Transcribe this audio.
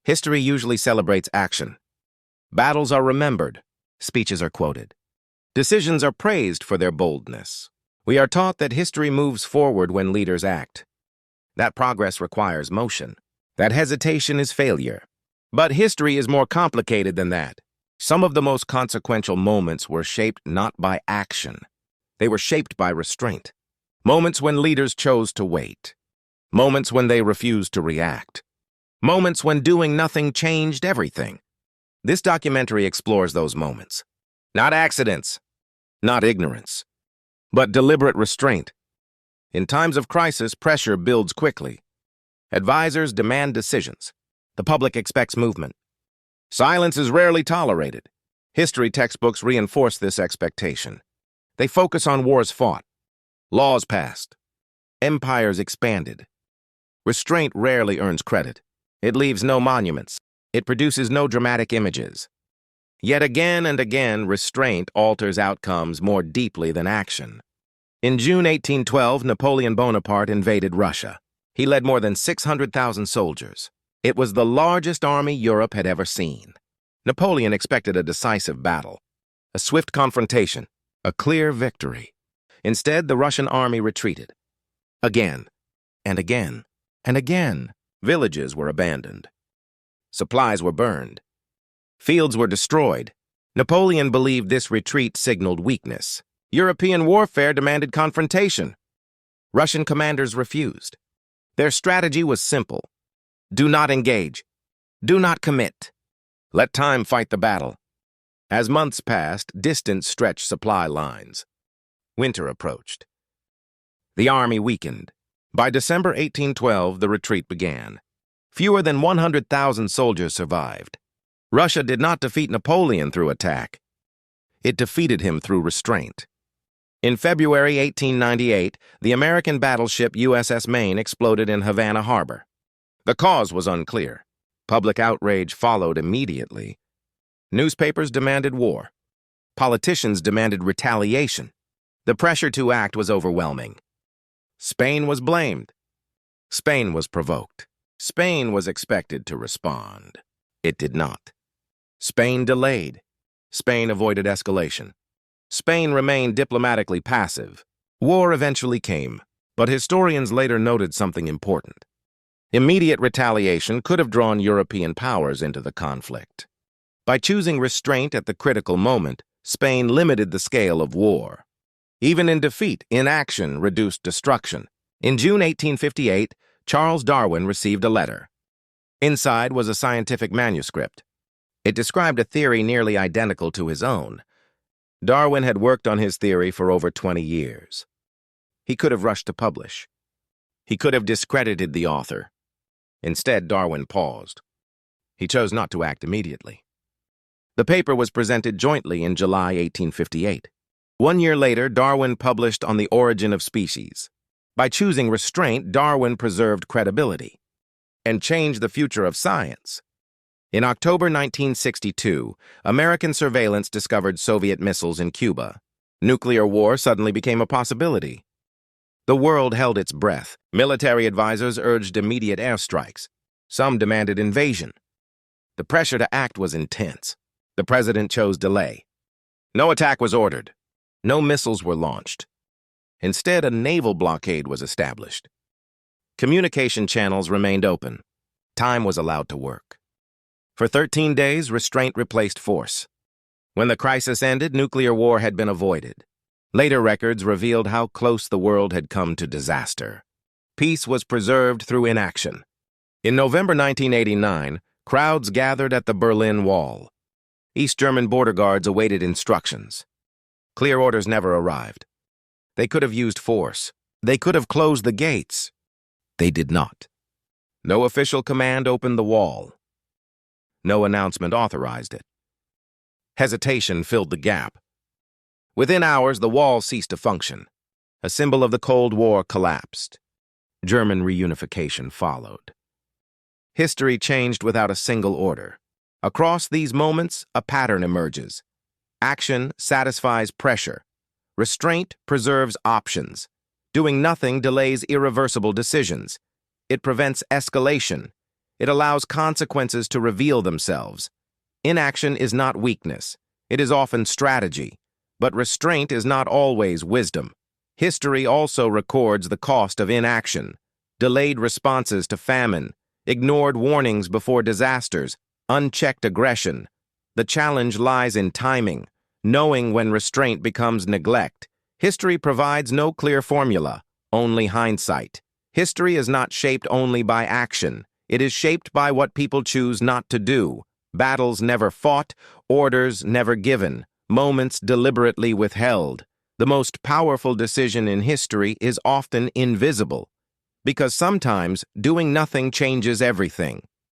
History usually celebrates action. Battles are remembered. Speeches are quoted. Decisions are praised for their boldness. We are taught that history moves forward when leaders act. That progress requires motion. That hesitation is failure. But history is more complicated than that. Some of the most consequential moments were shaped not by action. They were shaped by restraint. Moments when leaders chose to wait. Moments when they refused to react. Moments when doing nothing changed everything. This documentary explores those moments. Not accidents, not ignorance, but deliberate restraint. In times of crisis, pressure builds quickly. Advisors demand decisions. The public expects movement. Silence is rarely tolerated. History textbooks reinforce this expectation. They focus on wars fought, laws passed, empires expanded. Restraint rarely earns credit. It leaves no monuments. It produces no dramatic images. Yet again and again, restraint alters outcomes more deeply than action. In June 1812, Napoleon Bonaparte invaded Russia. He led more than 600,000 soldiers. It was the largest army Europe had ever seen. Napoleon expected a decisive battle, a swift confrontation, a clear victory. Instead, the Russian army retreated. Again, and again, and again, villages were abandoned. Supplies were burned. Fields were destroyed. Napoleon believed this retreat signaled weakness. European warfare demanded confrontation. Russian commanders refused. Their strategy was simple. Do not engage. Do not commit. Let time fight the battle. As months passed, distance stretched supply lines. Winter approached. The army weakened. By December 1812, the retreat began. Fewer than 100,000 soldiers survived. Russia did not defeat Napoleon through attack. It defeated him through restraint. In February 1898, the American battleship USS Maine exploded in Havana Harbor. The cause was unclear. Public outrage followed immediately. Newspapers demanded war. Politicians demanded retaliation. The pressure to act was overwhelming. Spain was blamed. Spain was provoked. Spain was expected to respond. It did not. Spain delayed. Spain avoided escalation. Spain remained diplomatically passive. War eventually came, but historians later noted something important. Immediate retaliation could have drawn European powers into the conflict. By choosing restraint at the critical moment, Spain limited the scale of war. Even in defeat, inaction reduced destruction. In June 1858, Charles Darwin received a letter. Inside was a scientific manuscript. It described a theory nearly identical to his own. Darwin had worked on his theory for over 20 years. He could have rushed to publish. He could have discredited the author. Instead, Darwin paused. He chose not to act immediately. The paper was presented jointly in July 1858. 1 year later, Darwin published On the Origin of Species. By choosing restraint, Darwin preserved credibility and changed the future of science. In October 1962, American surveillance discovered Soviet missiles in Cuba. Nuclear war suddenly became a possibility. The world held its breath. Military advisors urged immediate airstrikes. Some demanded invasion. The pressure to act was intense. The president chose delay. No attack was ordered. No missiles were launched. Instead, a naval blockade was established. Communication channels remained open. Time was allowed to work. For 13 days, restraint replaced force. When the crisis ended, nuclear war had been avoided. Later records revealed how close the world had come to disaster. Peace was preserved through inaction. In November 1989, crowds gathered at the Berlin Wall. East German border guards awaited instructions. Clear orders never arrived. They could have used force. They could have closed the gates. They did not. No official command opened the wall. No announcement authorized it. Hesitation filled the gap. Within hours, the wall ceased to function. A symbol of the Cold War collapsed. German reunification followed. History changed without a single order. Across these moments, a pattern emerges. Action satisfies pressure. Restraint preserves options. Doing nothing delays irreversible decisions. It prevents escalation. It allows consequences to reveal themselves. Inaction is not weakness. It is often strategy. But restraint is not always wisdom. History also records the cost of inaction: delayed responses to famine, ignored warnings before disasters, unchecked aggression. The challenge lies in timing, knowing when restraint becomes neglect. History provides no clear formula, only hindsight. History is not shaped only by action. It is shaped by what people choose not to do. Battles never fought, orders never given, moments deliberately withheld. The most powerful decision in history is often invisible, because sometimes doing nothing changes everything.